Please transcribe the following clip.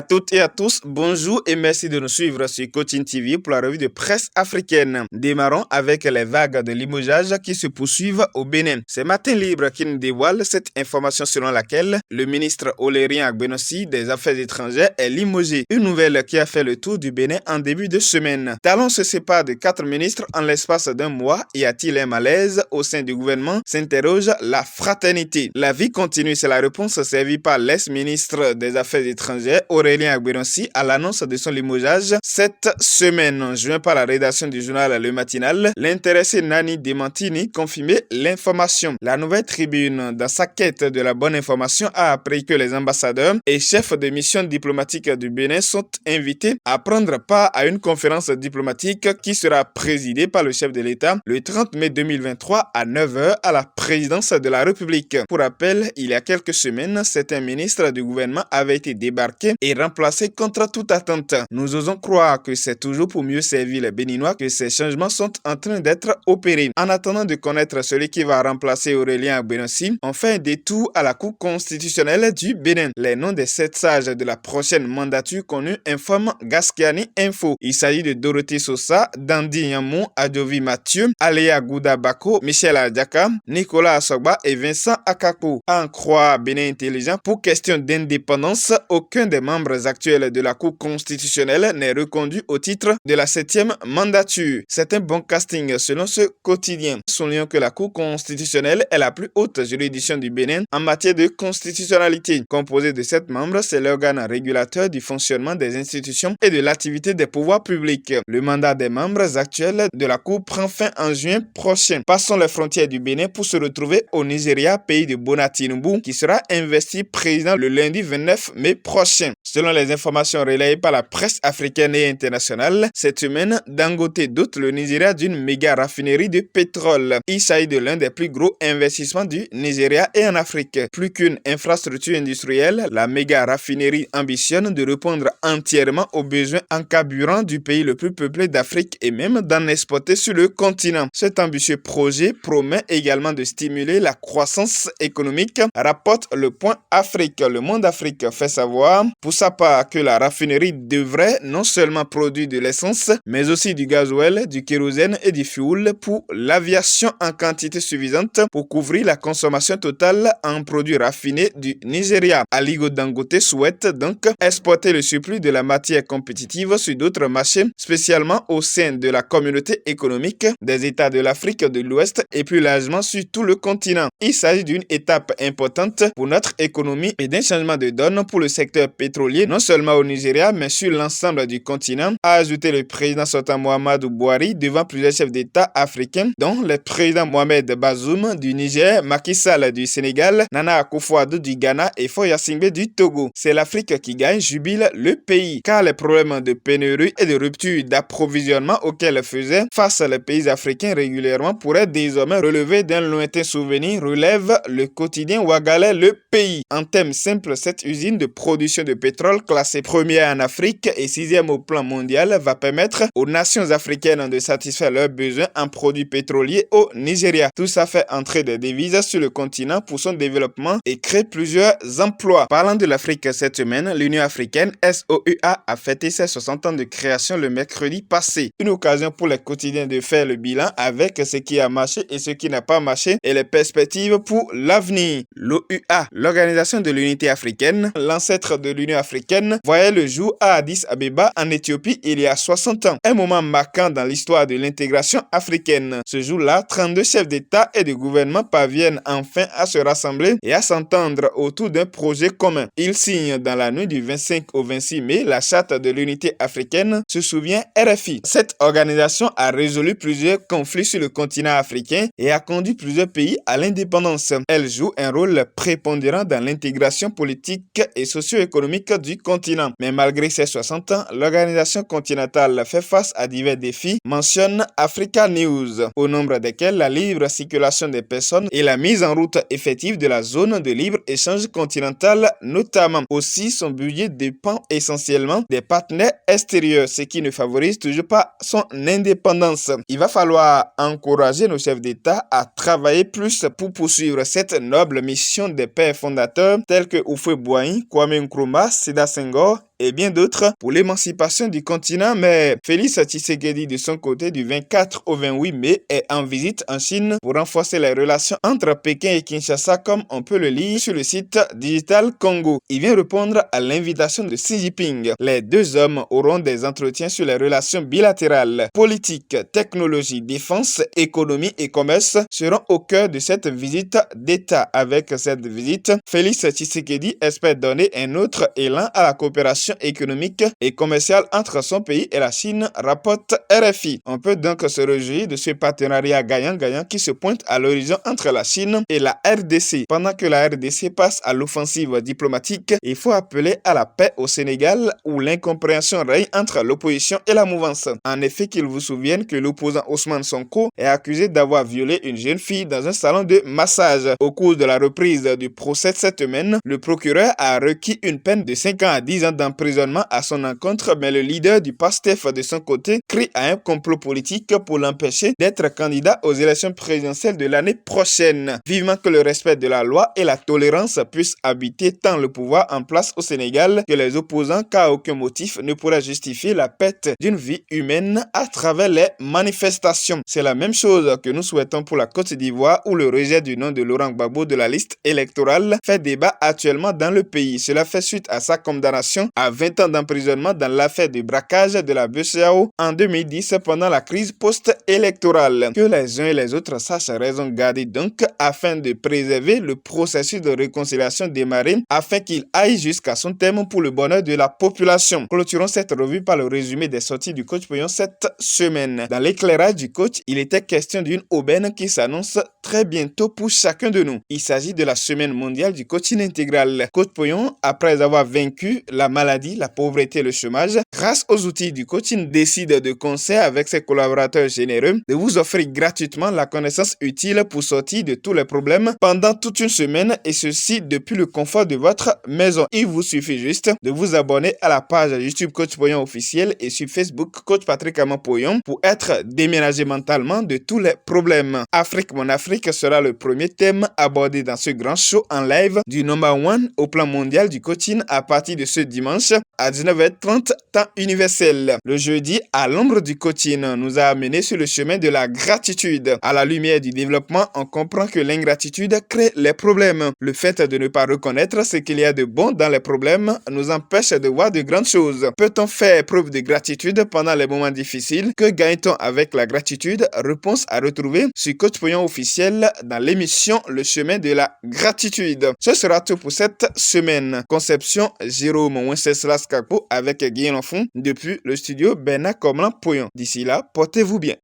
À toutes et à tous, bonjour et merci de nous suivre sur Coaching TV pour la revue de presse africaine. Démarrons avec les vagues de limogeage qui se poursuivent au Bénin. C'est Matin Libre qui nous dévoile cette information selon laquelle le ministre Olérien Agbenossi des Affaires étrangères est limogé. Une nouvelle qui a fait le tour du Bénin en début de semaine. Talon se sépare de 4 ministres en l'espace d'un mois. Y a-t-il un malaise au sein du gouvernement? S'interroge la fraternité. La vie continue, c'est la réponse servie par l'ex-ministre des Affaires étrangères Aurélien Agbenossi à l'annonce de son limogeage cette semaine. Joint par la rédaction du journal Le Matinal, l'intéressé Nani Demantini confirmait l'information. La Nouvelle Tribune, dans sa quête de la bonne information, a appris que les ambassadeurs et chefs de mission diplomatique du Bénin sont invités à prendre part à une conférence diplomatique qui sera présidée par le chef de l'État le 30 mai 2023 à 9 h à la présidence de la République. Pour rappel, il y a quelques semaines, certains ministres du gouvernement avaient été débarqués et remplacés contre toute attente. Nous osons croire que c'est toujours pour mieux servir les Béninois que ces changements sont en train d'être opérés. En attendant de connaître celui qui va remplacer Aurélien Agbenossi, on fait un détour à la Cour constitutionnelle du Bénin. Les noms des 7 sages de la prochaine mandature connue informe Gaskiani Info. Il s'agit de Dorothée Sosa, Dandi Yamou, Adjovi Mathieu, Aléa Gouda Bako, Michel Adjaka, Nicolas Assogba et Vincent Akako. À en croire Bénin Intelligent, pour question d'indépendance, aucun des membres actuels de la Cour constitutionnelle n'est reconduit au titre de la 7e mandature. C'est un bon casting selon ce quotidien. Soulignons que la Cour constitutionnelle est la plus haute juridiction du Bénin en matière de constitutionnalité. Composée de 7 membres, c'est l'organe régulateur du fonctionnement des institutions et de l'activité des pouvoirs publics. Le mandat des membres actuels de la Cour prend fin en juin prochain. Passons les frontières du Bénin pour se retrouver au Nigeria, pays de Bola Tinubu, qui sera investi président le lundi 29 mai prochain. Selon les informations relayées par la presse africaine et internationale, cette semaine, Dangote dote le Nigeria d'une méga raffinerie de pétrole. Il s'agit de l'un des plus gros investissements du Nigeria et en Afrique. Plus qu'une infrastructure industrielle, la méga raffinerie ambitionne de répondre entièrement aux besoins en carburant du pays le plus peuplé d'Afrique et même d'en exporter sur le continent. Cet ambitieux projet promet également de stimuler la croissance économique, rapporte le Point Afrique. Le Monde Afrique fait savoir pour sa part que la raffinerie devrait non seulement produire de l'essence, mais aussi du gasoil, du kérosène et du fioul pour l'aviation en quantité suffisante pour couvrir la consommation totale en produits raffinés du Nigeria. Aliko Dangote souhaite donc exporter le surplus de la matière compétitive sur d'autres marchés, spécialement au sein de la communauté économique des États de l'Afrique de l'Ouest et plus largement sur tout le continent. Il s'agit d'une étape importante pour notre économie et d'un changement de donne pour le secteur pétrolier, non seulement au Nigeria, mais sur l'ensemble du continent, a ajouté le président sortant Muhammadu Buhari devant plusieurs chefs d'État africains, dont le président Mohamed Bazoum du Niger, Macky Sall du Sénégal, Nana Akufo-Addo du Ghana et Faure Gnassingbé du Togo. C'est l'Afrique qui gagne, jubile le pays, car les problèmes de pénurie et de rupture d'approvisionnement auxquels faisaient face les pays africains régulièrement pourraient désormais relever d'un lointain souvenir, relève le quotidien Ouagalais Le Pays. En termes simples, cette usine de production de pétrole classée première en Afrique et 6e au plan mondial va permettre aux nations africaines de satisfaire leurs besoins en produits pétroliers au Nigeria. Tout ça fait entrer des devises sur le continent pour son développement et crée plusieurs emplois. Parlant de l'Afrique cette semaine, l'Union africaine SOUA a fêté ses 60 ans de création le mercredi passé. Une occasion pour les quotidiens de faire le bilan avec ce qui a marché et ce qui n'a pas marché et les perspectives pour l'avenir. L'OUA, l'Organisation de l'Unité africaine, l'ancêtre de l'Union africaine, voyait le jour à Addis Abeba en Éthiopie il y a 60 ans. Un moment marquant dans l'histoire de l'intégration africaine. Ce jour-là, 32 chefs d'État et de gouvernement parviennent enfin à se rassembler et à s'entendre autour d'un projet commun. Ils signent dans la nuit du 25 au 26 mai la charte de l'unité africaine, se souvient RFI. Cette organisation a résolu plusieurs conflits sur le continent africain et a conduit plusieurs pays à l'indépendance. Elle joue un rôle prépondérant dans l'intégration politique et socio-économique du continent. Mais malgré ses 60 ans, l'organisation continentale fait face à divers défis, mentionne Africa News, au nombre desquels la libre circulation des personnes et la mise en route effective de la zone de libre-échange continentale notamment. Aussi, son budget dépend essentiellement des partenaires extérieurs, ce qui ne favorise toujours pas son indépendance. Il va falloir encourager nos chefs d'État à travailler plus pour poursuivre cette noble mission des pères fondateurs tels que Houphouët-Boigny, Kwame Nkrumah, Sédar Senghor et bien d'autres pour l'émancipation du continent. Mais Félix Tshisekedi, de son côté, du 24 au 28 mai, est en visite en Chine pour renforcer les relations entre Pékin et Kinshasa, comme on peut le lire sur le site Digital Congo. Il vient répondre à l'invitation de Xi Jinping. Les deux hommes auront des entretiens sur les relations bilatérales, politiques, technologie, défense, économie et commerce seront au cœur de cette visite d'État. Avec cette visite, Félix Tshisekedi espère donner un autre élan à la coopération économique et commerciale entre son pays et la Chine, rapporte RFI. On peut donc se réjouir de ce partenariat gagnant-gagnant qui se pointe à l'horizon entre la Chine et la RDC. Pendant que la RDC passe à l'offensive diplomatique, il faut appeler à la paix au Sénégal où l'incompréhension règne entre l'opposition et la mouvance. En effet, qu'il vous souvienne que l'opposant Ousmane Sonko est accusé d'avoir violé une jeune fille dans un salon de massage. Au cours de la reprise du procès cette semaine, le procureur a requis une peine de 5 ans à 10 ans d'emprisonnement à son encontre, mais le leader du PASTEF de son côté crie à un complot politique pour l'empêcher d'être candidat aux élections présidentielles de l'année prochaine. Vivement que le respect de la loi et la tolérance puissent habiter tant le pouvoir en place au Sénégal que les opposants, car aucun motif ne pourra justifier la perte d'une vie humaine à travers les manifestations. C'est la même chose que nous souhaitons pour la Côte d'Ivoire, où le rejet du nom de Laurent Gbagbo de la liste électorale fait débat actuellement dans le pays. Cela fait suite à sa condamnation à 20 ans d'emprisonnement dans l'affaire du braquage de la BCEAO en 2010 pendant la crise post-électorale. Que les uns et les autres sachent raison garder donc afin de préserver le processus de réconciliation démarré afin qu'il aille jusqu'à son terme pour le bonheur de la population. Clôturons cette revue par le résumé des sorties du coach Pouillon cette semaine. Dans l'éclairage du coach, il était question d'une aubaine qui s'annonce très bientôt pour chacun de nous. Il s'agit de la semaine mondiale du coaching intégral. Coach Pouillon, après avoir vaincu la maladie, la pauvreté et le chômage, grâce aux outils du coaching, décide de concert avec ses collaborateurs généreux de vous offrir gratuitement la connaissance utile pour sortir de tous les problèmes pendant toute une semaine, et ceci depuis le confort de votre maison. Il vous suffit juste de vous abonner à la page YouTube Coach Pouillon officiel et sur Facebook Coach Patrick Amon Pouillon pour être déménagé mentalement de tous les problèmes. Afrique, mon Afrique sera le premier thème abordé dans ce grand show en live du number one au plan mondial du coaching à partir de ce dimanche à 19h30 temps universel. Le jeudi, à l'ombre du coaching, nous a amené sur le chemin de la gratitude. À la lumière du développement, on comprend que l'ingratitude crée les problèmes. Le fait de ne pas reconnaître ce qu'il y a de bon dans les problèmes nous empêche de voir de grandes choses. Peut-on faire preuve de gratitude pendant les moments difficiles? Que gagne-t-on avec la gratitude? Réponse à retrouver sur Coach Pouillon officiel dans l'émission Le chemin de la gratitude. Ce sera tout pour cette semaine. Conception Jérôme Wenceslas Kakpo avec Guy L'Enfant depuis le studio Bernard Comlan Pouillon. D'ici là, portez-vous bien.